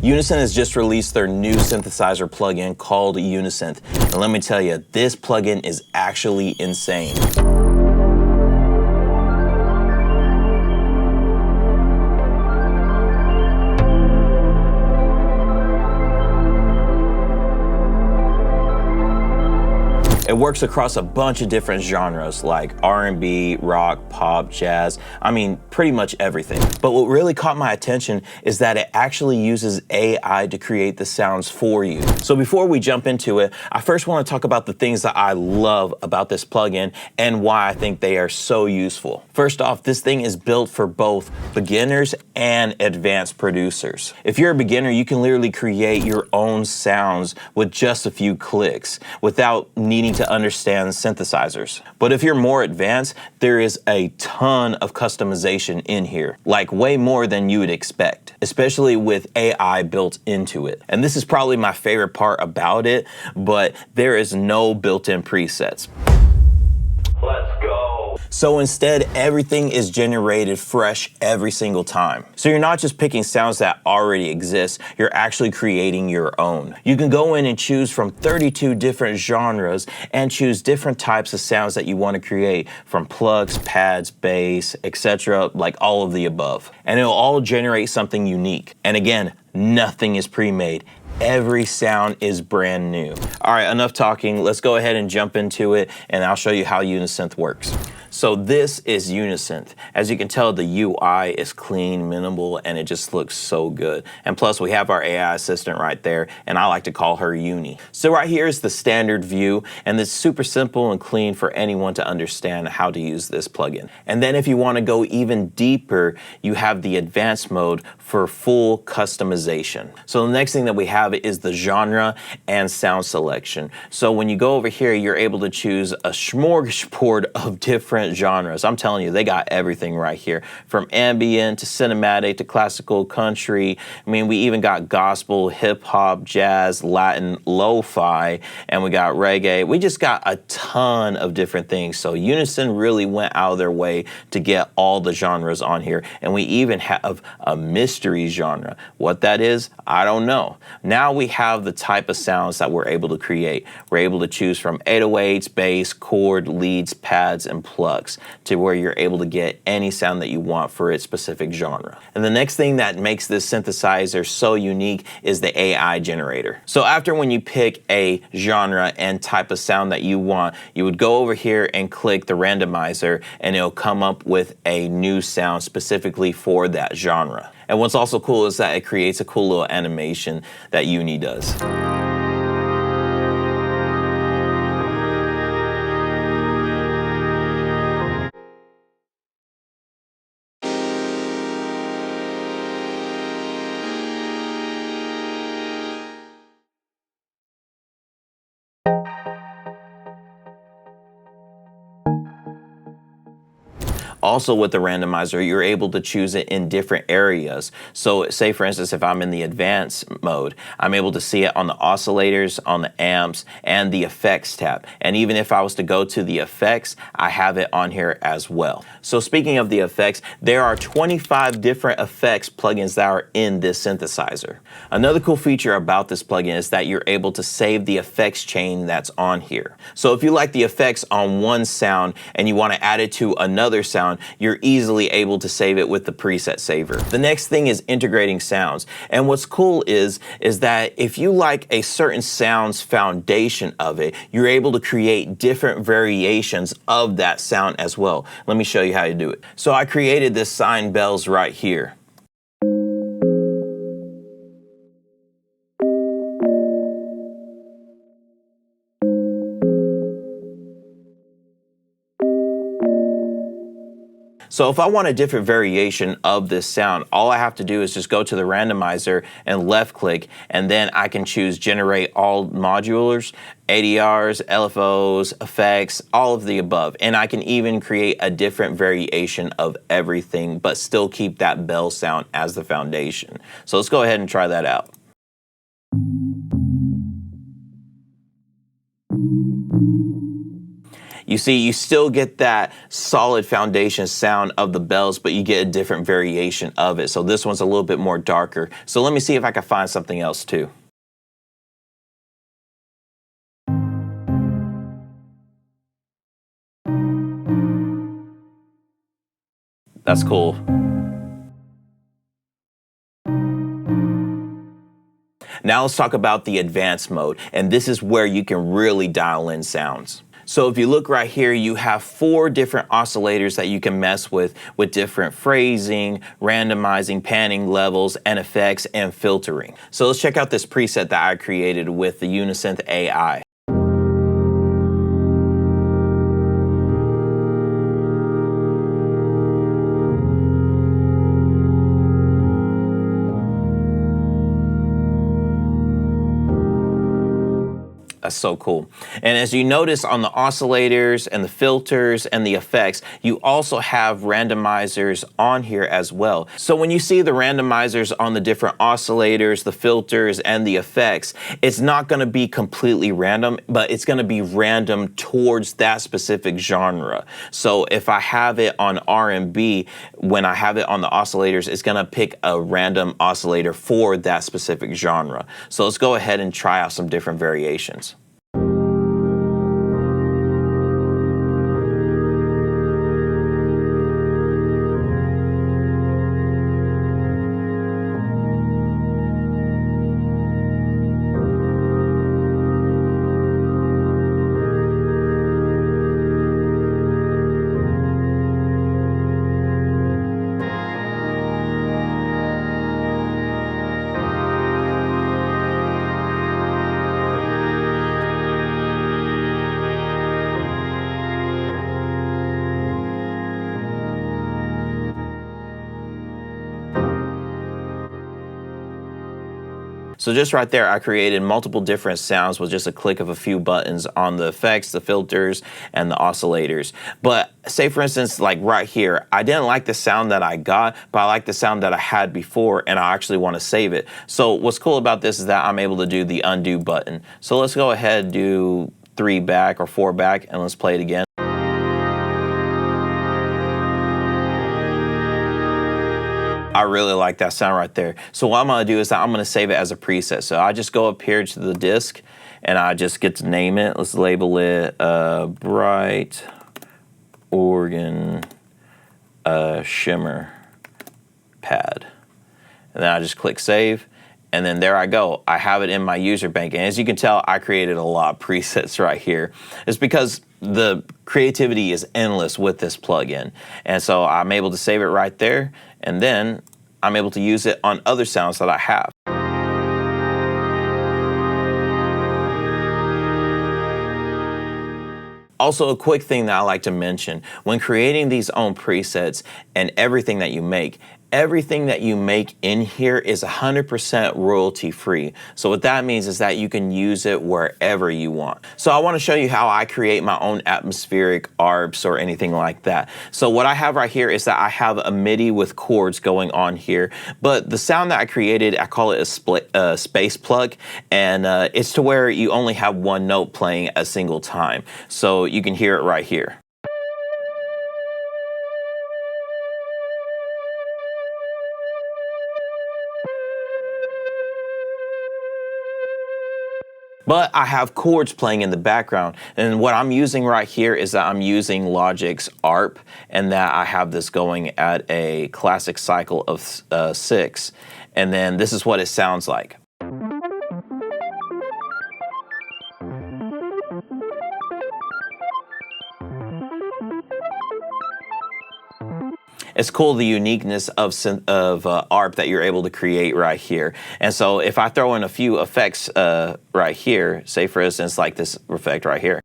Unison has just released their new synthesizer plugin called Unisynth. And let me tell you, this plugin is actually insane. It works across a bunch of different genres like R&B, rock, pop, jazz, I mean, pretty much everything. But what really caught my attention is that it actually uses AI to create the sounds for you. So before we jump into it, I first want to talk about the things that I love about this plugin and why I think they are so useful. First off, this thing is built for both beginners and advanced producers. If you're a beginner, you can literally create your own sounds with just a few clicks without needing to understand synthesizers. But if you're more advanced, there is a ton of customization in here, like way more than you would expect, especially with AI built into it. And this is probably my favorite part about it, but there is no built-in presets. Let's go. So instead, everything is generated fresh every single time. So you're not just picking sounds that already exist, you're actually creating your own. You can go in and choose from 32 different genres and choose different types of sounds that you want to create, from plugs, pads, bass, etc., like all of the above. And it'll all generate something unique. And again, nothing is pre-made. Every sound is brand new. All right, enough talking. Let's go ahead and jump into it, and I'll show you how Unisynth works. So this is Unisynth. As you can tell, the UI is clean, minimal, and it just looks so good. And plus, we have our AI assistant right there, and I like to call her Uni. So right here is the standard view, and it's super simple and clean for anyone to understand how to use this plugin. And then if you want to go even deeper, you have the advanced mode for full customization. So the next thing that we have is the genre and sound selection. So when you go over here, you're able to choose a smorgasbord of different genres. I'm telling you, they got everything right here, from ambient to cinematic to classical, country. I mean, we even got gospel, hip hop, jazz, Latin, lo-fi, and we got reggae. We just got a ton of different things. So Unison really went out of their way to get all the genres on here. And we even have a mystery genre. What that is, I don't know. Now we have the type of sounds that we're able to create. We're able to choose from 808s, bass, chord, leads, pads, and plugs, to where you're able to get any sound that you want for its specific genre. And the next thing that makes this synthesizer so unique is the AI generator. So after when you pick a genre and type of sound that you want, you would go over here and click the randomizer, and it'll come up with a new sound specifically for that genre. And what's also cool is that it creates a cool little animation that Uni does. Also with the randomizer, you're able to choose it in different areas. So say for instance, if I'm in the advanced mode, I'm able to see it on the oscillators, on the amps, and the effects tab. And even if I was to go to the effects, I have it on here as well. So speaking of the effects, there are 25 different effects plugins that are in this synthesizer. Another cool feature about this plugin is that you're able to save the effects chain that's on here. So if you like the effects on one sound and you want to add it to another sound, you're easily able to save it with the preset saver. The next thing is integrating sounds. And what's cool is that if you like a certain sound's foundation of it, you're able to create different variations of that sound as well. Let me show you how to do it. So I created this sine bells right here. So if I want a different variation of this sound, all I have to do is just go to the randomizer and left click, and then I can choose generate all modulars, ADRs, LFOs, effects, all of the above. And I can even create a different variation of everything, but still keep that bell sound as the foundation. So let's go ahead and try that out. You see, you still get that solid foundation sound of the bells, but you get a different variation of it. So this one's a little bit more darker. So let me see if I can find something else too. That's cool. Now let's talk about the advanced mode, and this is where you can really dial in sounds. So if you look right here, you have 4 different oscillators that you can mess with different phrasing, randomizing, panning levels, and effects and filtering. So let's check out this preset that I created with the Unisynth AI. That's so cool. And as you notice on the oscillators and the filters and the effects, you also have randomizers on here as well. So when you see the randomizers on the different oscillators, the filters, and the effects, it's not going to be completely random, but it's going to be random towards that specific genre. So if I have it on R&B, when I have it on the oscillators, it's going to pick a random oscillator for that specific genre. So let's go ahead and try out some different variations. So just right there, I created multiple different sounds with just a click of a few buttons on the effects, the filters, and the oscillators. But say for instance, like right here, I didn't like the sound that I got, but I like the sound that I had before, and I actually want to save it. So what's cool about this is that I'm able to do the undo button. So let's go ahead and do 3 back or 4 back, and let's play it again. I really like that sound right there. So what I'm going to do is that I'm going to save it as a preset. So I just go up here to the disk and I just get to name it. Let's label it Bright Organ Shimmer Pad. And then I just click save. And then there I go. I have it in my user bank. And as you can tell, I created a lot of presets right here. It's because the creativity is endless with this plugin. And so I'm able to save it right there. And then I'm able to use it on other sounds that I have. Also, a quick thing that I like to mention, when creating these own presets and everything that you make in here is 100% royalty free. So what that means is that you can use it wherever you want. So I want to show you how I create my own atmospheric ARPs or anything like that. So what I have right here is that I have a MIDI with chords going on here, but the sound that I created, I call it a space plug, and it's to where you only have one note playing a single time. So you can hear it right here. But I have chords playing in the background. And what I'm using right here is that I'm using Logic's ARP, and that I have this going at a classic cycle of 6. And then this is what it sounds like. It's cool, the uniqueness of ARP that you're able to create right here. And so if I throw in a few effects right here, say for instance like this effect right here.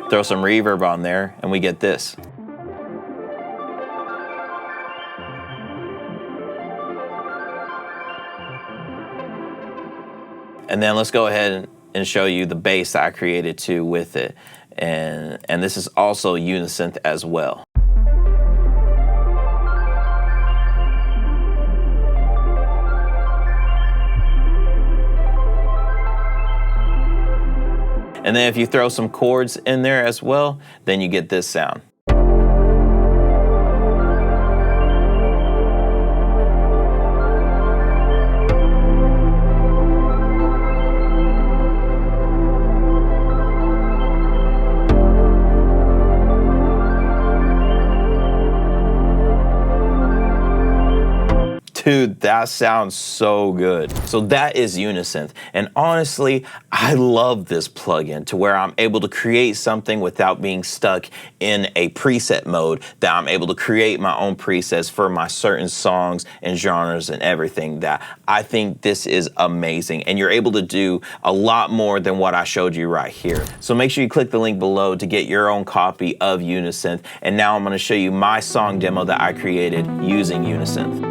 Throw some reverb on there and we get this. And then let's go ahead and show you the bass that I created too with it. And this is also Unisynth as well. And then if you throw some chords in there as well, then you get this sound. Dude, that sounds so good. So that is Unisynth. And honestly, I love this plugin to where I'm able to create something without being stuck in a preset mode, that I'm able to create my own presets for my certain songs and genres and everything. That I think this is amazing. And you're able to do a lot more than what I showed you right here. So make sure you click the link below to get your own copy of Unisynth. And now I'm gonna show you my song demo that I created using Unisynth.